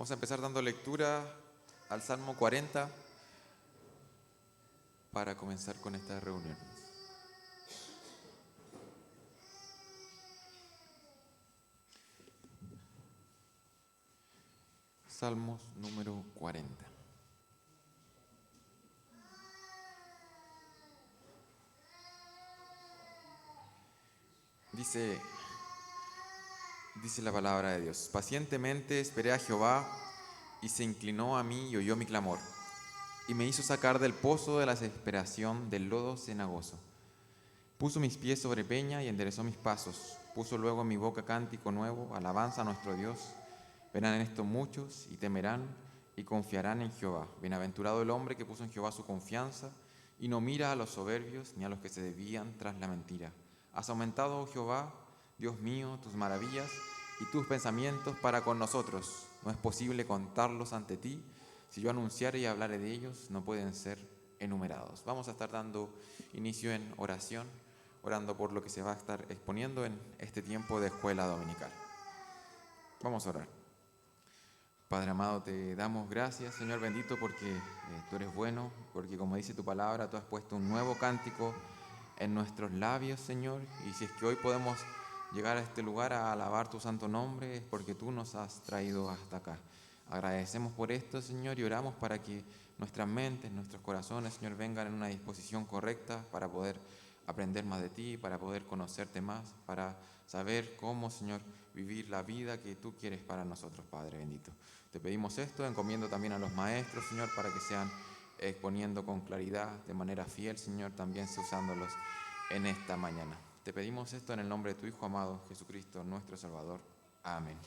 Vamos a empezar dando lectura al Salmo 40 para comenzar con esta reunión. Salmos número 40. Dice la palabra de Dios: pacientemente esperé a Jehová, y se inclinó a mí y oyó mi clamor, y me hizo sacar del pozo de la desesperación, del lodo cenagoso. Puso mis pies sobre peña y enderezó mis pasos. Puso luego en mi boca cántico nuevo, alabanza a nuestro Dios. Verán en esto muchos y temerán y confiarán en Jehová. Bienaventurado el hombre que puso en Jehová su confianza y no mira a los soberbios ni a los que se desvían tras la mentira. Has aumentado, oh Jehová, Dios mío, tus maravillas y tus pensamientos para con nosotros. No es posible contarlos ante ti. Si yo anunciare y hablare de ellos, no pueden ser enumerados. Vamos a estar dando inicio en oración, orando por lo que se va a estar exponiendo en este tiempo de escuela dominical. Vamos a orar. Padre amado, te damos gracias, Señor bendito, porque tú eres bueno, porque como dice tu palabra, tú has puesto un nuevo cántico en nuestros labios, Señor, y si es que hoy podemos llegar a este lugar a alabar tu santo nombre, es porque tú nos has traído hasta acá. Agradecemos por esto, Señor, y oramos para que nuestras mentes, nuestros corazones, Señor, vengan en una disposición correcta para poder aprender más de ti, para poder conocerte más, para saber cómo, Señor, vivir la vida que tú quieres para nosotros, Padre bendito. Te pedimos esto, encomiendo también a los maestros, Señor, para que sean exponiendo con claridad, de manera fiel, Señor, también usándolos en esta mañana. Te pedimos esto en el nombre de tu Hijo amado, Jesucristo, nuestro Salvador. Amén.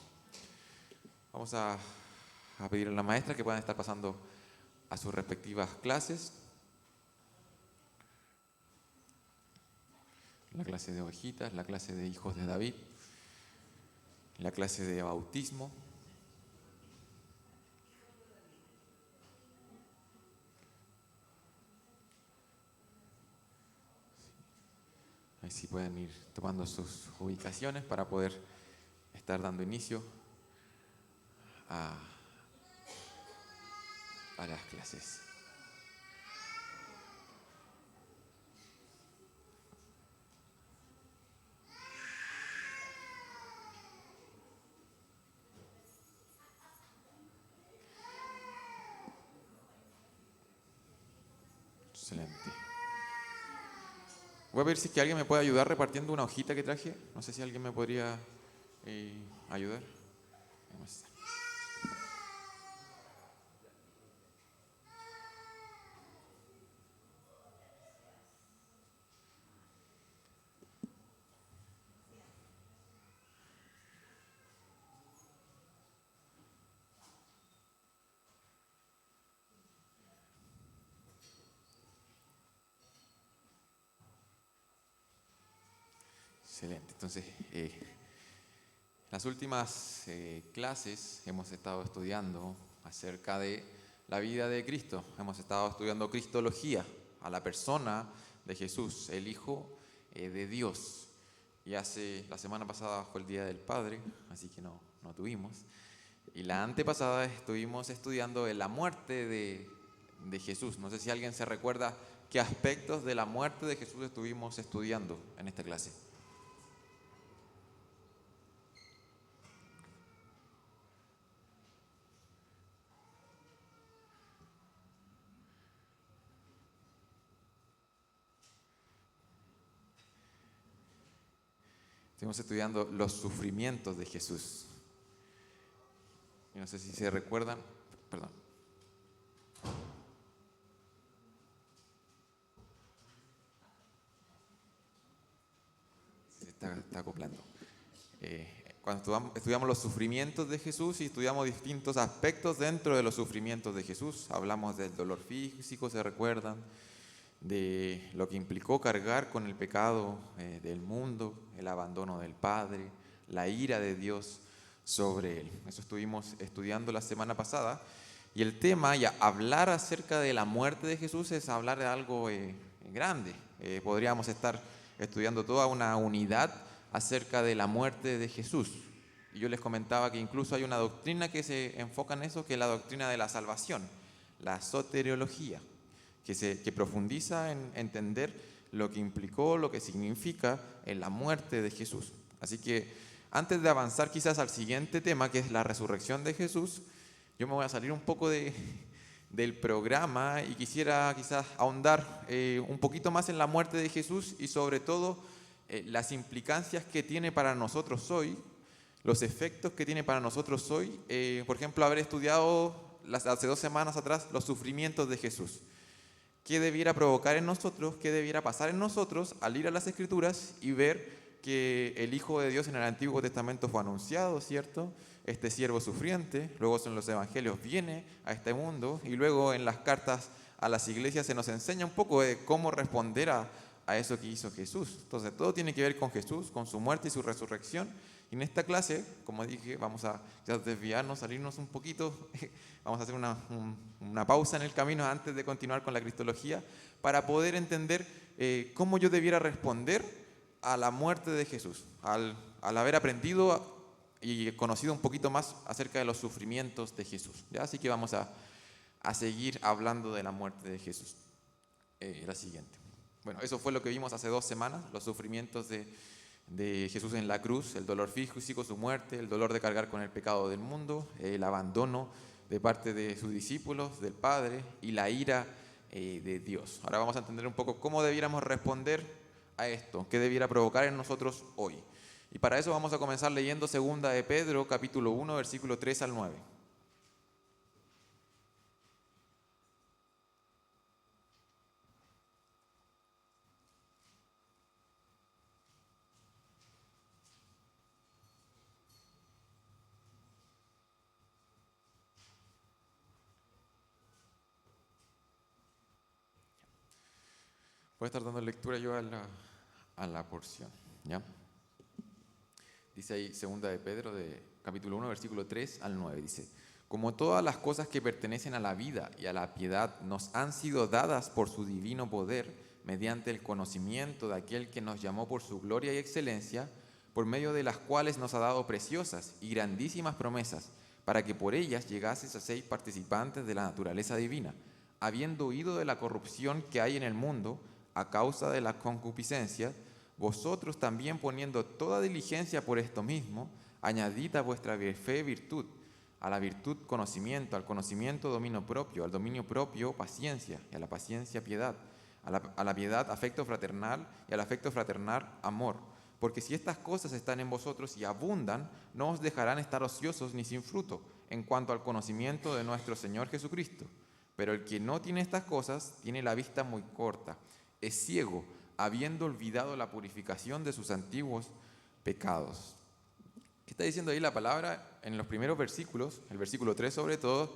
Vamos a pedir a la maestra que puedan estar pasando a sus respectivas clases. La clase de ovejitas, la clase de hijos de David, la clase de bautismo. Ahí sí pueden ir tomando sus ubicaciones para poder estar dando inicio a las clases. Excelente. Voy a ver si es que alguien me puede ayudar repartiendo una hojita que traje. No sé si alguien me podría ayudar. Excelente. Entonces, las últimas clases hemos estado estudiando acerca de la vida de Cristo. Hemos estado estudiando cristología, a la persona de Jesús, el Hijo de Dios. Y la semana pasada fue el Día del Padre, así que no tuvimos. Y la antepasada estuvimos estudiando la muerte de Jesús. No sé si alguien se recuerda qué aspectos de la muerte de Jesús estuvimos estudiando en esta clase. Estuvimos estudiando los sufrimientos de Jesús. Y no sé si se recuerdan, perdón. Se está acoplando. Cuando estudiamos los sufrimientos de Jesús y estudiamos distintos aspectos dentro de los sufrimientos de Jesús, hablamos del dolor físico, ¿se recuerdan? De lo que implicó cargar con el pecado del mundo, el abandono del Padre, la ira de Dios sobre él. Eso estuvimos estudiando la semana pasada. Y el tema, ya hablar acerca de la muerte de Jesús, es hablar de algo grande. Podríamos estar estudiando toda una unidad acerca de la muerte de Jesús. Y yo les comentaba que incluso hay una doctrina que se enfoca en eso, que es la doctrina de la salvación, la soteriología, que profundiza en entender lo que implicó, lo que significa en la muerte de Jesús. Así que antes de avanzar quizás al siguiente tema, que es la resurrección de Jesús, yo me voy a salir un poco del programa y quisiera quizás ahondar un poquito más en la muerte de Jesús y sobre todo las implicancias que tiene para nosotros hoy, los efectos que tiene para nosotros hoy. Por ejemplo, haber estudiado hace 2 semanas atrás los sufrimientos de Jesús. ¿Qué debiera provocar en nosotros? ¿Qué debiera pasar en nosotros al ir a las Escrituras y ver que el Hijo de Dios en el Antiguo Testamento fue anunciado, ¿cierto? Este siervo sufriente, luego en los Evangelios viene a este mundo y luego en las cartas a las iglesias se nos enseña un poco de cómo responder a eso que hizo Jesús. Entonces todo tiene que ver con Jesús, con su muerte y su resurrección. Y en esta clase, como dije, vamos a desviarnos, salirnos un poquito, vamos a hacer una pausa en el camino antes de continuar con la cristología para poder entender cómo yo debiera responder a la muerte de Jesús, al haber aprendido y conocido un poquito más acerca de los sufrimientos de Jesús. ¿Ya? Así que vamos a seguir hablando de la muerte de Jesús. La siguiente. Bueno, eso fue lo que vimos hace 2 semanas, los sufrimientos de Jesús en la cruz, el dolor físico, su muerte, el dolor de cargar con el pecado del mundo, el abandono de parte de sus discípulos, del Padre y la ira de Dios. Ahora vamos a entender un poco cómo debiéramos responder a esto, qué debiera provocar en nosotros hoy. Y para eso vamos a comenzar leyendo 2 de Pedro, capítulo 1, versículo 3 al 9. Voy a estar dando lectura yo a la porción, ¿ya? Dice ahí 2 de Pedro, capítulo 1, versículo 3 al 9, dice: como todas las cosas que pertenecen a la vida y a la piedad nos han sido dadas por su divino poder, mediante el conocimiento de aquel que nos llamó por su gloria y excelencia, por medio de las cuales nos ha dado preciosas y grandísimas promesas, para que por ellas llegases a ser participantes de la naturaleza divina, habiendo huido de la corrupción que hay en el mundo a causa de la concupiscencia, vosotros también poniendo toda diligencia por esto mismo, añadid a vuestra fe virtud, a la virtud conocimiento, al conocimiento dominio propio, al dominio propio paciencia, y a la paciencia piedad, a la piedad afecto fraternal, y al afecto fraternal amor. Porque si estas cosas están en vosotros y abundan, no os dejarán estar ociosos ni sin fruto en cuanto al conocimiento de nuestro Señor Jesucristo. Pero el que no tiene estas cosas tiene la vista muy corta, es ciego, habiendo olvidado la purificación de sus antiguos pecados. ¿Qué está diciendo ahí la palabra en los primeros versículos? El versículo 3 sobre todo,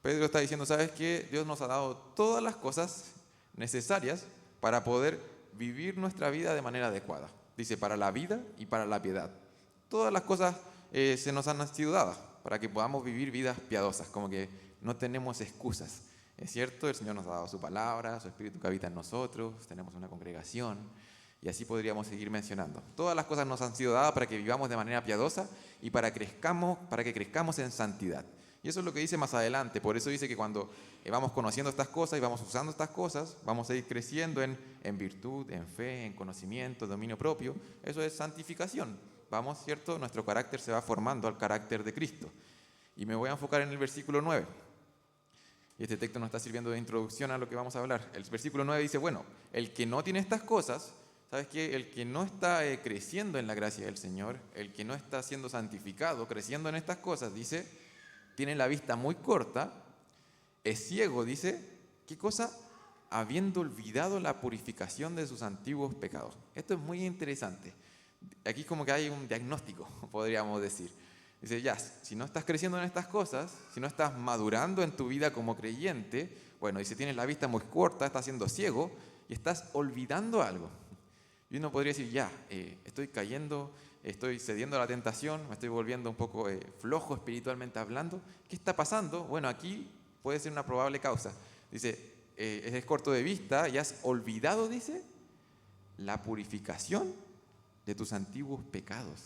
Pedro está diciendo, ¿sabes qué? Dios nos ha dado todas las cosas necesarias para poder vivir nuestra vida de manera adecuada. Dice, para la vida y para la piedad. Todas las cosas se nos han sido dadas para que podamos vivir vidas piadosas, como que no tenemos excusas. Es cierto, el Señor nos ha dado su palabra, su Espíritu que habita en nosotros, tenemos una congregación, y así podríamos seguir mencionando. Todas las cosas nos han sido dadas para que vivamos de manera piadosa y para que crezcamos en santidad. Y eso es lo que dice más adelante. Por eso dice que cuando vamos conociendo estas cosas y vamos usando estas cosas, vamos a ir creciendo en virtud, en fe, en conocimiento, dominio propio. Eso es santificación. Vamos, ¿cierto? Nuestro carácter se va formando al carácter de Cristo. Y me voy a enfocar en el versículo 9. Y este texto nos está sirviendo de introducción a lo que vamos a hablar. El versículo 9 dice, bueno, el que no tiene estas cosas, ¿sabes qué? El que no está creciendo en la gracia del Señor, el que no está siendo santificado, creciendo en estas cosas, dice, tiene la vista muy corta, es ciego, dice, ¿qué cosa? Habiendo olvidado la purificación de sus antiguos pecados. Esto es muy interesante. Aquí como que hay un diagnóstico, podríamos decir. Dice, ya, si no estás creciendo en estas cosas, si no estás madurando en tu vida como creyente, bueno, dice, tienes la vista muy corta, estás siendo ciego y estás olvidando algo. Y uno podría decir, ya, estoy cayendo, estoy cediendo a la tentación, me estoy volviendo un poco flojo espiritualmente hablando. ¿Qué está pasando? Bueno, aquí puede ser una probable causa. Dice, es corto de vista y has olvidado, dice, la purificación de tus antiguos pecados.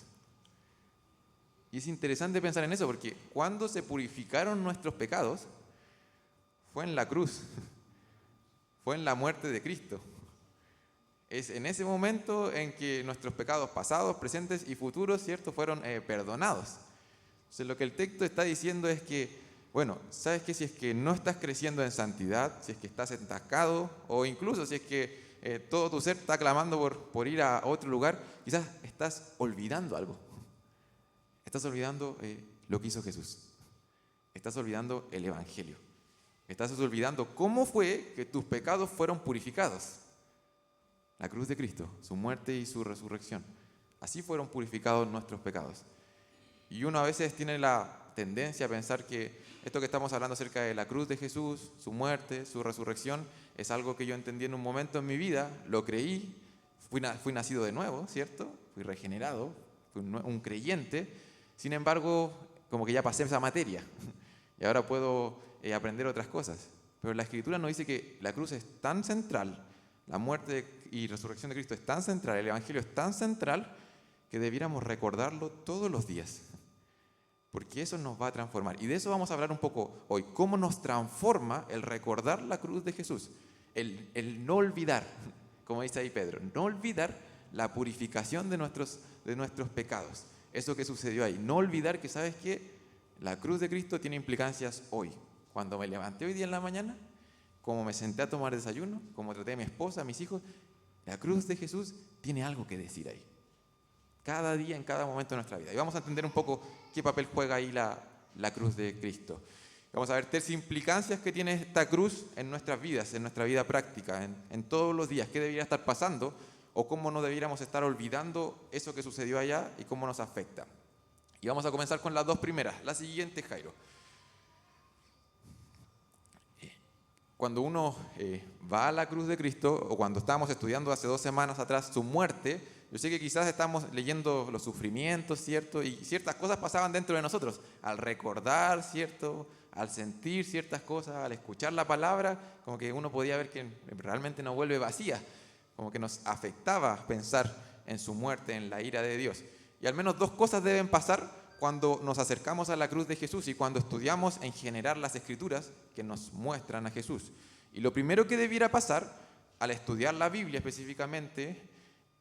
Y es interesante pensar en eso, porque cuando se purificaron nuestros pecados, fue en la cruz, fue en la muerte de Cristo. Es en ese momento en que nuestros pecados pasados, presentes y futuros, ¿cierto?, fueron perdonados. Entonces lo que el texto está diciendo es que, bueno, ¿sabes qué? Si es que no estás creciendo en santidad, si es que estás estancado, o incluso si es que todo tu ser está clamando por ir a otro lugar, quizás estás olvidando algo. Estás olvidando lo que hizo Jesús. Estás olvidando el Evangelio. Estás olvidando cómo fue que tus pecados fueron purificados. La cruz de Cristo, su muerte y su resurrección. Así fueron purificados nuestros pecados. Y uno a veces tiene la tendencia a pensar que esto que estamos hablando acerca de la cruz de Jesús, su muerte, su resurrección, es algo que yo entendí en un momento en mi vida, lo creí, fui nacido de nuevo, ¿cierto? Fui regenerado, fui un creyente. Sin embargo, como que ya pasé esa materia y ahora puedo aprender otras cosas. Pero la Escritura nos dice que la cruz es tan central, la muerte y resurrección de Cristo es tan central, el Evangelio es tan central que debiéramos recordarlo todos los días, porque eso nos va a transformar. Y de eso vamos a hablar un poco hoy, cómo nos transforma el recordar la cruz de Jesús, el no olvidar, como dice ahí Pedro, no olvidar la purificación de nuestros pecados, eso que sucedió ahí, no olvidar que, ¿sabes qué? La cruz de Cristo tiene implicancias hoy. Cuando me levanté hoy día en la mañana, como me senté a tomar desayuno, como traté a mi esposa, a mis hijos, la cruz de Jesús tiene algo que decir ahí. Cada día, en cada momento de nuestra vida. Y vamos a entender un poco qué papel juega ahí la cruz de Cristo. Vamos a ver 3 implicancias que tiene esta cruz en nuestras vidas, en nuestra vida práctica, en todos los días. ¿Qué debería estar pasando? O cómo no deberíamos estar olvidando eso que sucedió allá y cómo nos afecta. Y vamos a comenzar con las 2 primeras. La siguiente, Jairo. Cuando uno va a la cruz de Cristo, o cuando estábamos estudiando hace 2 semanas atrás su muerte, yo sé que quizás estamos leyendo los sufrimientos, ¿cierto? Y ciertas cosas pasaban dentro de nosotros. Al recordar, ¿cierto? Al sentir ciertas cosas, al escuchar la palabra, como que uno podía ver que realmente nos vuelve vacía, como que nos afectaba pensar en su muerte, en la ira de Dios. Y al menos 2 cosas deben pasar cuando nos acercamos a la cruz de Jesús y cuando estudiamos en general las Escrituras que nos muestran a Jesús. Y lo primero que debiera pasar al estudiar la Biblia específicamente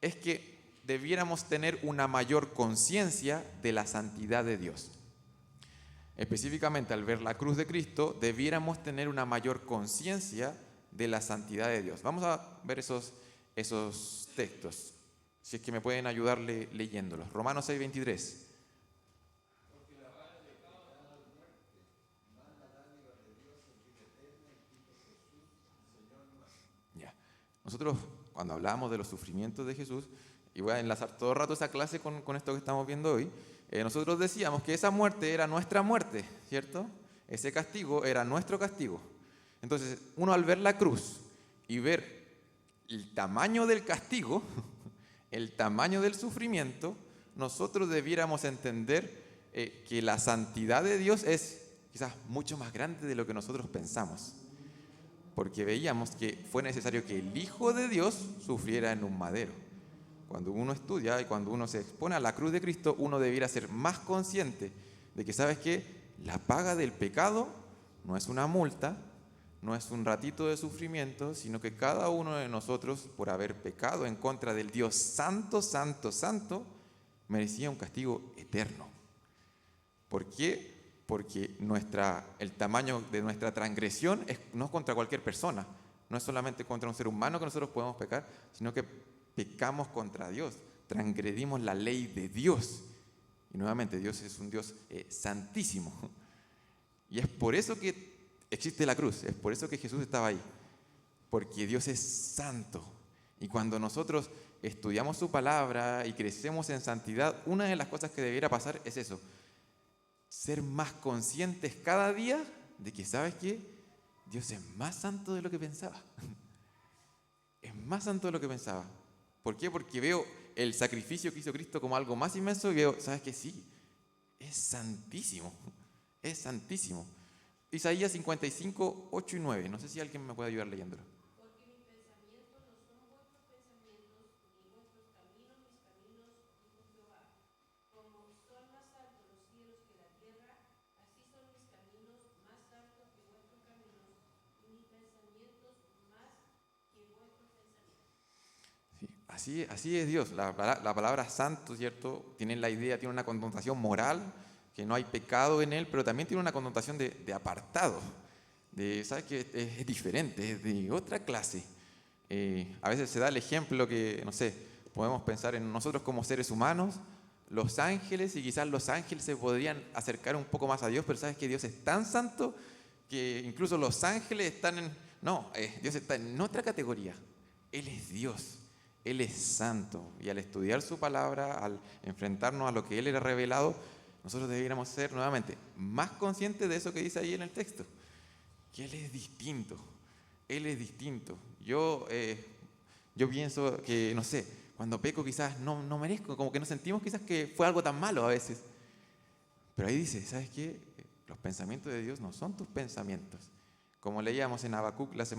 es que debiéramos tener una mayor conciencia de la santidad de Dios. Específicamente al ver la cruz de Cristo, debiéramos tener una mayor conciencia de la santidad de Dios. Vamos a ver esos textos, si es que me pueden ayudar leyéndolos. Romanos 6:23. Nosotros, cuando hablábamos de los sufrimientos de Jesús, y voy a enlazar todo el rato esa clase con esto que estamos viendo hoy, nosotros decíamos que esa muerte era nuestra muerte, ¿cierto? Ese castigo era nuestro castigo. Entonces, uno al ver la cruz y ver el tamaño del castigo, el tamaño del sufrimiento, nosotros debiéramos entender que la santidad de Dios es quizás mucho más grande de lo que nosotros pensamos. Porque veíamos que fue necesario que el Hijo de Dios sufriera en un madero. Cuando uno estudia y cuando uno se expone a la cruz de Cristo, uno debiera ser más consciente de que, ¿sabes qué? La paga del pecado no es una multa, no es un ratito de sufrimiento, sino que cada uno de nosotros, por haber pecado en contra del Dios santo, santo, santo, merecía un castigo eterno. ¿Por qué? Porque el tamaño de nuestra transgresión no es contra cualquier persona, no es solamente contra un ser humano que nosotros podemos pecar, sino que pecamos contra Dios, transgredimos la ley de Dios. Y nuevamente, Dios es un Dios santísimo. Y es por eso que existe la cruz, es por eso que Jesús estaba ahí, porque Dios es santo. Y cuando nosotros estudiamos su palabra y crecemos en santidad, una de las cosas que debiera pasar es eso, ser más conscientes cada día de que, ¿sabes qué? Dios es más santo de lo que pensaba. Es más santo de lo que pensaba. ¿Por qué? Porque veo el sacrificio que hizo Cristo como algo más inmenso y veo, ¿sabes qué? Sí, es santísimo. Es santísimo. Isaías 55, 8 y 9. No sé si alguien me puede ayudar leyéndolo. Porque mis pensamientos no son vuestros pensamientos, ni vuestros caminos mis caminos, dijo Jehová. Como son más altos los Sí, así es Dios. La palabra santo, ¿cierto? Tiene la idea, tiene una connotación moral, que no hay pecado en él, pero también tiene una connotación de apartado. ¿Sabes qué? Es diferente, es de otra clase. A veces se da el ejemplo que, no sé, podemos pensar en nosotros como seres humanos, los ángeles, y quizás los ángeles se podrían acercar un poco más a Dios, pero sabes que Dios es tan santo que incluso los ángeles están en... No, Dios está en otra categoría. Él es Dios, Él es santo. Y al estudiar su palabra, al enfrentarnos a lo que Él era revelado, nosotros debiéramos ser nuevamente más conscientes de eso que dice ahí en el texto, que Él es distinto. Él es distinto. Yo pienso que, no sé, cuando peco quizás no merezco, como que nos sentimos quizás que fue algo tan malo a veces. Pero ahí dice, ¿sabes qué? Los pensamientos de Dios no son tus pensamientos. Como leíamos en Habacuc hace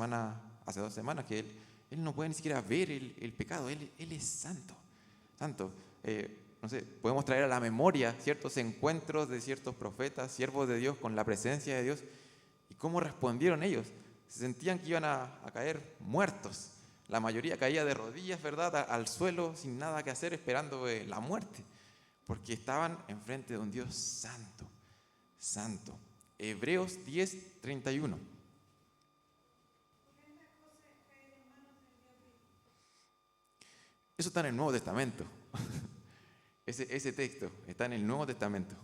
2 semanas, que Él no puede ni siquiera ver el pecado. Él es santo. Santo. No sé, podemos traer a la memoria ciertos encuentros de ciertos profetas, siervos de Dios, con la presencia de Dios. ¿Y cómo respondieron ellos? Se sentían que iban a caer muertos. La mayoría caía de rodillas, ¿verdad?, al suelo, sin nada que hacer, esperando la muerte. Porque estaban enfrente de un Dios santo. Santo. Hebreos 10:31. Eso está en el Nuevo Testamento. Ese texto está en el Nuevo Testamento.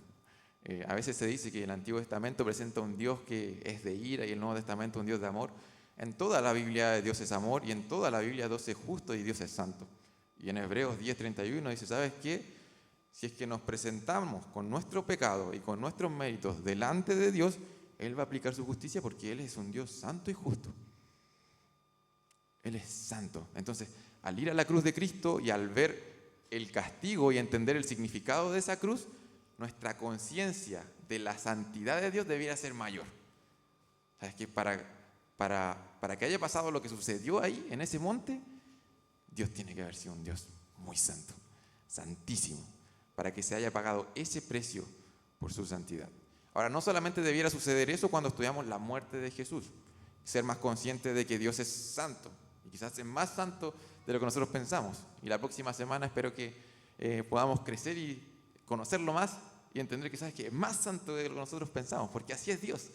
A veces se dice que el Antiguo Testamento presenta un Dios que es de ira y el Nuevo Testamento un Dios de amor. En toda la Biblia Dios es amor y en toda la Biblia Dios es justo y Dios es santo. Y en Hebreos 10:31 dice, ¿sabes qué? Si es que nos presentamos con nuestro pecado y con nuestros méritos delante de Dios, Él va a aplicar su justicia porque Él es un Dios santo y justo. Él es santo. Entonces, al ir a la cruz de Cristo y al ver el castigo y entender el significado de esa cruz, nuestra conciencia de la santidad de Dios debiera ser mayor. ¿Sabes qué? Para que haya pasado lo que sucedió ahí, en ese monte, Dios tiene que haber sido un Dios muy santo, santísimo, para que se haya pagado ese precio por su santidad. Ahora, no solamente debiera suceder eso cuando estudiamos la muerte de Jesús, ser más consciente de que Dios es santo, y quizás es más santo de lo que nosotros pensamos. Y la próxima semana espero que podamos crecer y conocerlo más y entender que, ¿sabes qué? Es más santo de lo que nosotros pensamos, porque así es Dios.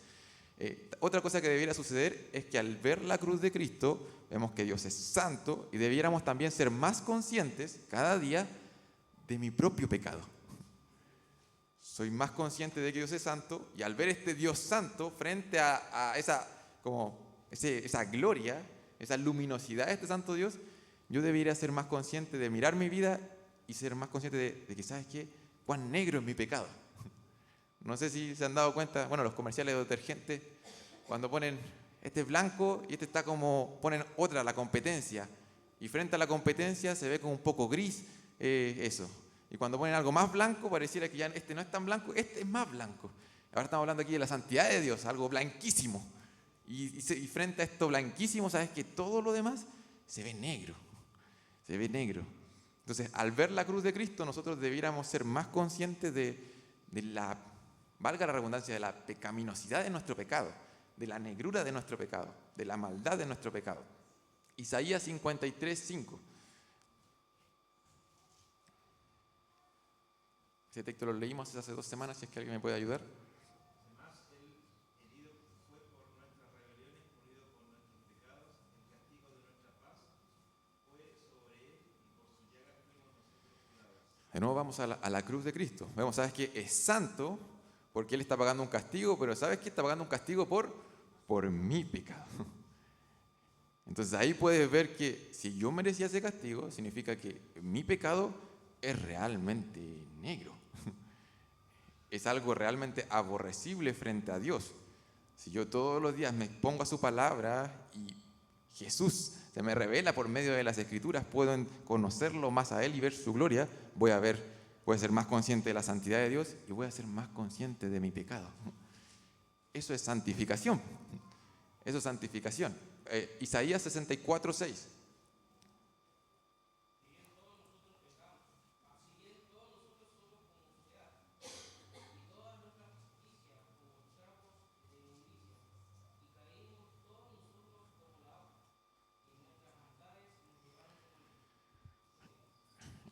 Otra cosa que debiera suceder es que al ver la cruz de Cristo, vemos que Dios es santo y debiéramos también ser más conscientes cada día de mi propio pecado. Soy más consciente de que Dios es santo y al ver este Dios santo frente a esa gloria, esa luminosidad de este santo Dios, yo debería ser más consciente de mirar mi vida y ser más consciente de que, ¿sabes qué? Cuán negro es mi pecado. No sé si se han dado cuenta, bueno, los comerciales de detergentes, cuando ponen este es blanco y este está como, ponen otra, la competencia, y frente a la competencia se ve como un poco gris, eso. Y cuando ponen algo más blanco, pareciera que ya este no es tan blanco, este es más blanco. Ahora estamos hablando aquí de la santidad de Dios, algo blanquísimo. Y frente a esto blanquísimo, sabes que todo lo demás se ve negro. Se ve negro. Entonces, al ver la cruz de Cristo, nosotros debiéramos ser más conscientes de la, valga la redundancia, de la pecaminosidad de nuestro pecado, de la negrura de nuestro pecado, de la maldad de nuestro pecado. Isaías 53:5. Ese texto lo leímos hace 2 semanas, si es que alguien me puede ayudar. Además, Él herido fue por nuestras rebeliones, molido por nuestros pecados, el castigo de nuestra paz fue sobre Él y por su llaga fuimos nosotros curados. De nuevo vamos a la cruz de Cristo. Vemos, ¿sabes qué? Es santo porque Él está pagando un castigo, pero ¿sabes qué? Está pagando un castigo por mi pecado. Entonces ahí puedes ver que si yo merecía ese castigo, significa que mi pecado es realmente negro. Es algo realmente aborrecible frente a Dios. Si yo todos los días me expongo a su palabra y Jesús se me revela por medio de las Escrituras, puedo conocerlo más a Él y ver su gloria, voy a ser más consciente de la santidad de Dios y voy a ser más consciente de mi pecado. Eso es santificación. Eso es santificación. Isaías 64:6.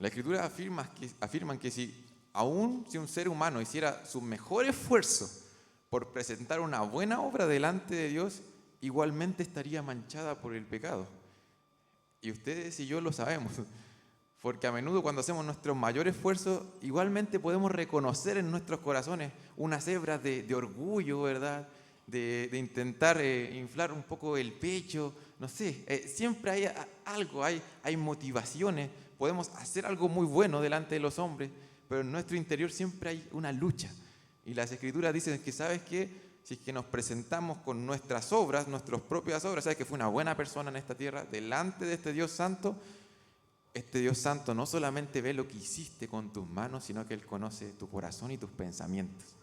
La Escritura afirman que aún si un ser humano hiciera su mejor esfuerzo por presentar una buena obra delante de Dios, igualmente estaría manchada por el pecado. Y ustedes y yo lo sabemos, porque a menudo cuando hacemos nuestro mayor esfuerzo, igualmente podemos reconocer en nuestros corazones unas hebras de orgullo, ¿verdad? De intentar inflar un poco el pecho, no sé, siempre hay algo, hay motivaciones, podemos hacer algo muy bueno delante de los hombres, pero en nuestro interior siempre hay una lucha. Y las Escrituras dicen que, ¿sabes qué? Si es que nos presentamos con nuestras obras, nuestras propias obras, sabes que fue una buena persona en esta tierra, delante de este Dios Santo no solamente ve lo que hiciste con tus manos, sino que Él conoce tu corazón y tus pensamientos.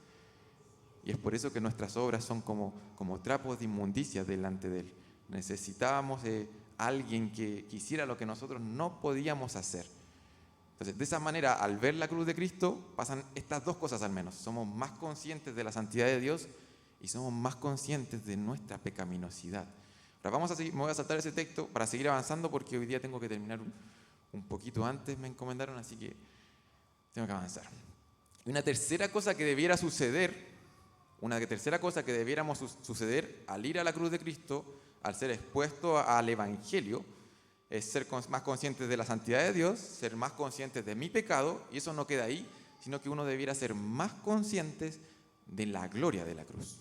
Y es por eso que nuestras obras son como trapos de inmundicia delante de Él. Necesitábamos alguien que hiciera lo que nosotros no podíamos hacer. Entonces, de esa manera, al ver la cruz de Cristo, pasan estas dos cosas al menos. Somos más conscientes de la santidad de Dios y somos más conscientes de nuestra pecaminosidad. Ahora me voy a saltar ese texto para seguir avanzando porque hoy día tengo que terminar un poquito antes, me encomendaron, así que tengo que avanzar. Y una tercera cosa que debiéramos suceder al ir a la cruz de Cristo, al ser expuesto al Evangelio, es ser más conscientes de la santidad de Dios, ser más conscientes de mi pecado, y eso no queda ahí, sino que uno debiera ser más conscientes de la gloria de la cruz.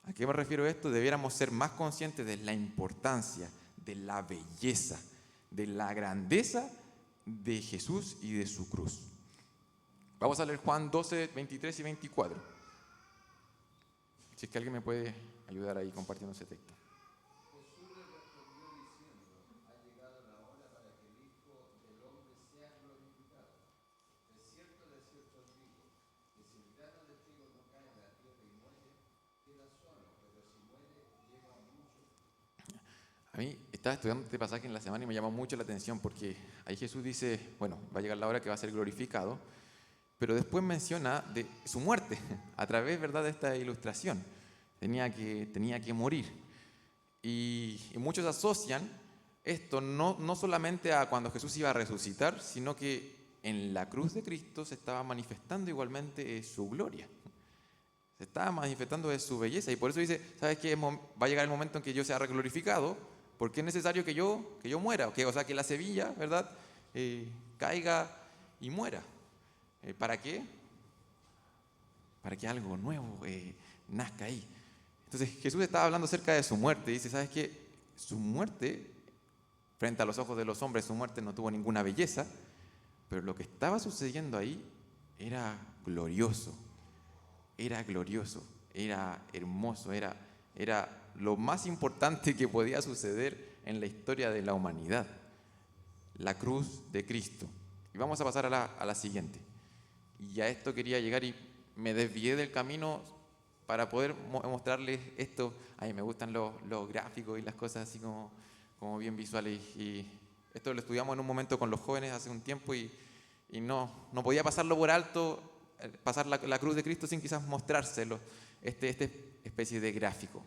¿A qué me refiero a esto? Debiéramos ser más conscientes de la importancia, de la belleza, de la grandeza de Jesús y de su cruz. Vamos a leer Juan 12, 23 y 24. Si es que alguien me puede ayudar ahí compartiendo ese texto. Jesús le respondió diciendo: ha llegado la hora para que el Hijo del Hombre sea glorificado. De cierto os digo, que si el grano de trigo no cae en la tierra y muere, queda solo, pero si muere, lleva mucho. A mí estaba estudiando este pasaje en la semana y me llamó mucho la atención porque ahí Jesús dice, bueno, va a llegar la hora que va a ser glorificado, pero después menciona de su muerte a través, ¿verdad?, de esta ilustración. Tenía que morir. Y muchos asocian esto no solamente a cuando Jesús iba a resucitar, sino que en la cruz de Cristo se estaba manifestando igualmente su gloria. Se estaba manifestando de su belleza. Y por eso dice, ¿sabes qué? Va a llegar el momento en que yo sea glorificado, porque es necesario que yo muera. O sea, que la semilla, ¿verdad?, caiga y muera. ¿Para qué? Para que algo nuevo nazca ahí. Entonces Jesús estaba hablando acerca de su muerte. Dice, ¿sabes qué? Su muerte, frente a los ojos de los hombres, su muerte no tuvo ninguna belleza, pero lo que estaba sucediendo ahí era glorioso, era hermoso, era lo más importante que podía suceder en la historia de la humanidad, la cruz de Cristo. Y vamos a pasar a la siguiente. Y a esto quería llegar y me desvié del camino para poder mostrarles esto. A mí me gustan los gráficos y las cosas así como bien visuales. Y esto lo estudiamos en un momento con los jóvenes hace un tiempo y no podía pasarlo por alto, pasar la cruz de Cristo sin quizás mostrárselo, esta especie de gráfico.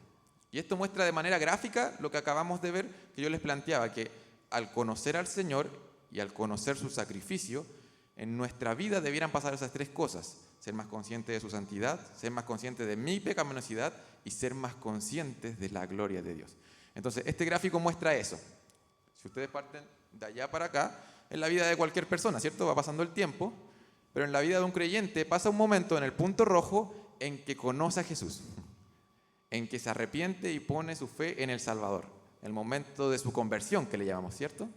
Y esto muestra de manera gráfica lo que acabamos de ver, que yo les planteaba, que al conocer al Señor y al conocer su sacrificio, en nuestra vida debieran pasar esas tres cosas: ser más conscientes de su santidad, ser más conscientes de mi pecaminosidad y ser más conscientes de la gloria de Dios. Entonces, este gráfico muestra eso. Si ustedes parten de allá para acá, en la vida de cualquier persona, ¿cierto? Va pasando el tiempo, pero en la vida de un creyente pasa un momento en el punto rojo en que conoce a Jesús, en que se arrepiente y pone su fe en el Salvador. El momento de su conversión, que le llamamos, ¿cierto?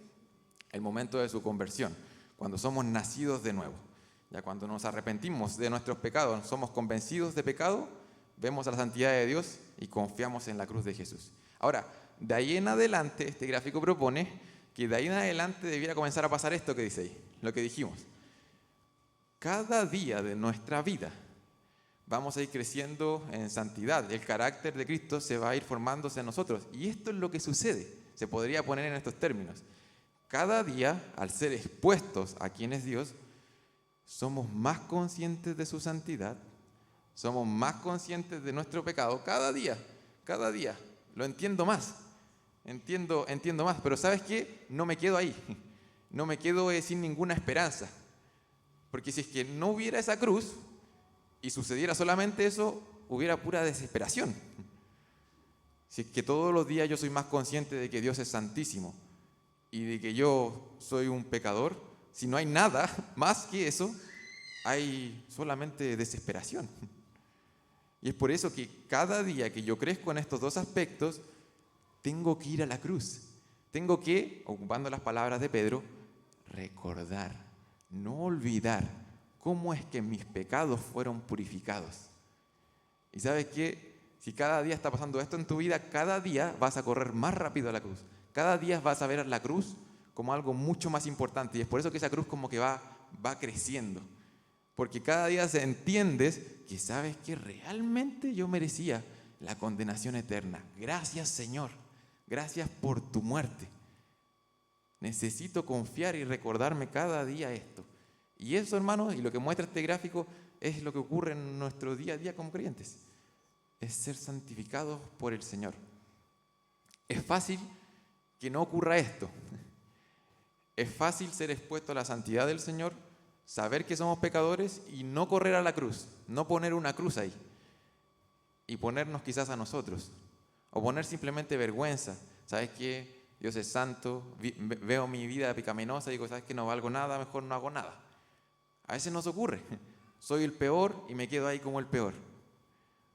El momento de su conversión, cuando somos nacidos de nuevo. Ya cuando nos arrepentimos de nuestros pecados, somos convencidos de pecado, vemos la santidad de Dios y confiamos en la cruz de Jesús. Ahora, de ahí en adelante, este gráfico propone que de ahí en adelante debiera comenzar a pasar esto que dice ahí, lo que dijimos. Cada día de nuestra vida vamos a ir creciendo en santidad. El carácter de Cristo se va a ir formándose en nosotros. Y esto es lo que sucede. Se podría poner en estos términos. Cada día, al ser expuestos a quién es Dios, somos más conscientes de su santidad, somos más conscientes de nuestro pecado. Cada día, lo entiendo más, pero ¿sabes qué? No me quedo ahí. no me quedo sin ninguna esperanza. Porque si es que no hubiera esa cruz y sucediera solamente eso, hubiera pura desesperación. Si es que todos los días yo soy más consciente de que Dios es santísimo y de que yo soy un pecador, si no hay nada más que eso, hay solamente desesperación. Y es por eso que cada día que yo crezco en estos dos aspectos, tengo que ir a la cruz. Tengo que, ocupando las palabras de Pedro, recordar, no olvidar cómo es que mis pecados fueron purificados. Y sabes qué, si cada día está pasando esto en tu vida, cada día vas a correr más rápido a la cruz. Cada día vas a ver la cruz como algo mucho más importante. Y es por eso que esa cruz como que va creciendo. Porque cada día entiendes que sabes que realmente yo merecía la condenación eterna. Gracias, Señor. Gracias por tu muerte. Necesito confiar y recordarme cada día esto. Y eso, hermanos, y lo que muestra este gráfico es lo que ocurre en nuestro día a día como creyentes. Es ser santificados por el Señor. Es fácil que no ocurra esto. Es fácil ser expuesto a la santidad del Señor, saber que somos pecadores y no correr a la cruz, no poner una cruz ahí y ponernos quizás a nosotros o poner simplemente vergüenza. ¿Sabes qué? Dios es santo, veo mi vida pecaminosa y digo, ¿sabes qué? No valgo nada, mejor no hago nada. A veces nos ocurre, soy el peor y me quedo ahí como el peor.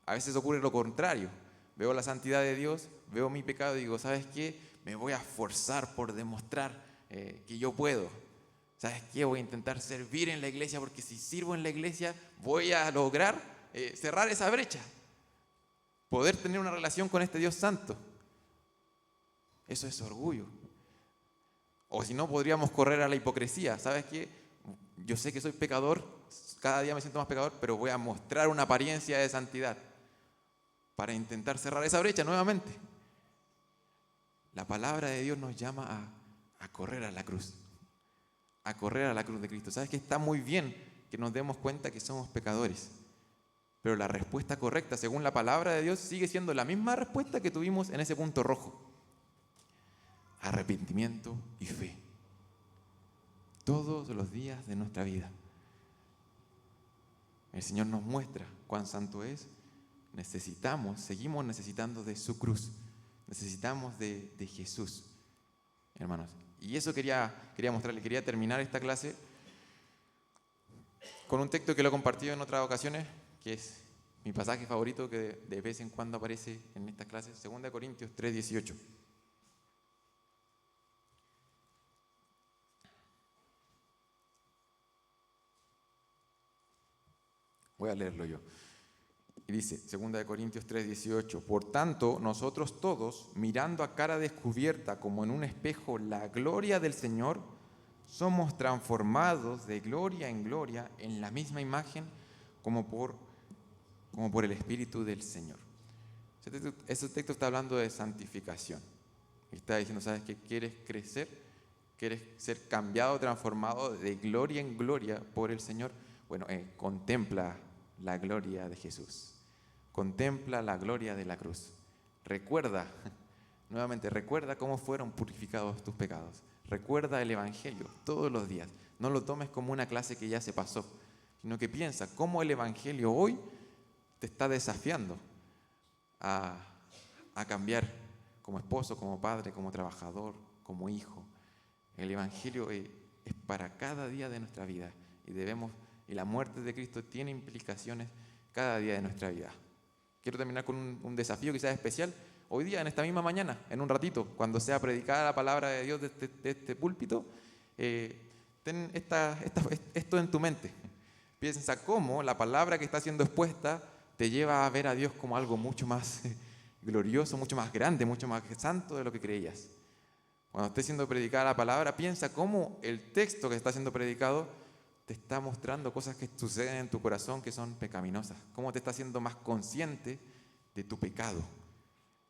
A veces ocurre lo contrario, veo la santidad de Dios, veo mi pecado y digo, ¿sabes qué? Me voy a esforzar por demostrar que yo puedo. ¿Sabes qué? Voy a intentar servir en la iglesia porque si sirvo en la iglesia voy a lograr cerrar esa brecha. Poder tener una relación con este Dios santo. Eso es orgullo. O si no, podríamos correr a la hipocresía. ¿Sabes qué? Yo sé que soy pecador, cada día me siento más pecador, pero voy a mostrar una apariencia de santidad para intentar cerrar esa brecha nuevamente. La palabra de Dios nos llama a correr a la cruz. A correr a la cruz de Cristo. ¿Sabes qué? Está muy bien que nos demos cuenta que somos pecadores. Pero la respuesta correcta, según la palabra de Dios, sigue siendo la misma respuesta que tuvimos en ese punto rojo. Arrepentimiento y fe. Todos los días de nuestra vida. El Señor nos muestra cuán santo es. Seguimos necesitando de su cruz. Necesitamos de Jesús, hermanos. Y eso quería mostrarle. Quería terminar esta clase con un texto que lo he compartido en otras ocasiones, que es mi pasaje favorito, que de vez en cuando aparece en estas clases, 2 Corintios 3:18. Voy a leerlo yo. Y dice, 2 Corintios 3:18, por tanto, nosotros todos, mirando a cara descubierta como en un espejo la gloria del Señor, somos transformados de gloria en gloria en la misma imagen como por el Espíritu del Señor. Ese texto está hablando de santificación. Está diciendo, ¿sabes qué? ¿Quieres crecer? ¿Quieres ser cambiado, transformado de gloria en gloria por el Señor? Bueno, contempla la gloria de Jesús. Contempla la gloria de la cruz. Recuerda cómo fueron purificados tus pecados. Recuerda el Evangelio todos los días. No lo tomes como una clase que ya se pasó, sino que piensa cómo el Evangelio hoy te está desafiando a cambiar como esposo, como padre, como trabajador, como hijo. El Evangelio es para cada día de nuestra vida y la muerte de Cristo tiene implicaciones cada día de nuestra vida. Quiero terminar con un desafío quizás especial. Hoy día, en esta misma mañana, en un ratito, cuando sea predicada la palabra de Dios de este púlpito, ten esto en tu mente. Piensa cómo la palabra que está siendo expuesta te lleva a ver a Dios como algo mucho más glorioso, mucho más grande, mucho más santo de lo que creías. Cuando esté siendo predicada la palabra, piensa cómo el texto que está siendo predicado te está mostrando cosas que suceden en tu corazón que son pecaminosas. Cómo te está haciendo más consciente de tu pecado.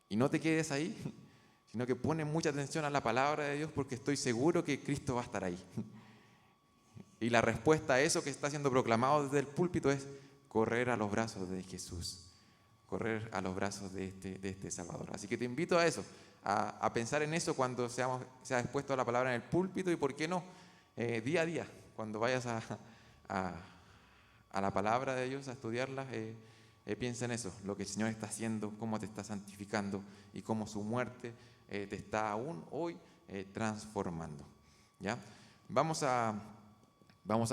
Y no te quedes ahí, sino que pone mucha atención a la palabra de Dios porque estoy seguro que Cristo va a estar ahí. Y la respuesta a eso que está siendo proclamado desde el púlpito es correr a los brazos de Jesús. Correr a los brazos de este Salvador. Así que te invito a eso, a pensar en eso cuando sea expuesto a la palabra en el púlpito y, ¿por qué no?, día a día, cuando vayas a- a la palabra de Dios, a estudiarla, piensa en eso, lo que el Señor está haciendo, cómo te está santificando y cómo su muerte te está aún hoy transformando. ¿Ya? Vamos a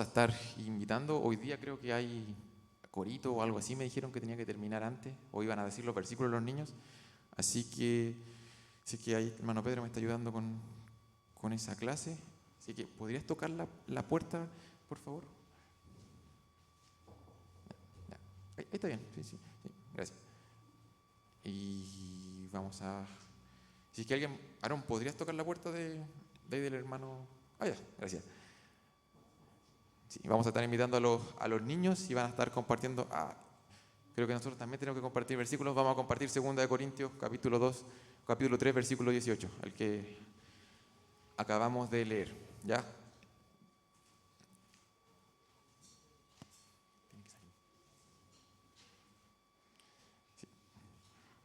estar invitando, hoy día creo que hay corito o algo así, me dijeron que tenía que terminar antes, o iban a decir los versículos los niños, así que ahí hermano Pedro me está ayudando con esa clase, así que ¿podrías tocar la puerta, por favor? Ya. Ahí está bien, sí, gracias. Y vamos a... Si es que alguien... Aarón, ¿podrías tocar la puerta del hermano? Ah, ya, gracias. Sí, vamos a estar invitando a los niños y van a estar compartiendo... creo que nosotros también tenemos que compartir versículos. Vamos a compartir 2 Corintios, capítulo 2, capítulo 3, versículo 18, el que acabamos de leer. ¿Ya?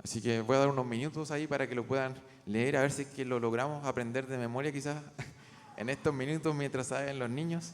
Así que voy a dar unos minutos ahí para que lo puedan leer, a ver si es que lo logramos aprender de memoria quizás en estos minutos mientras saben los niños.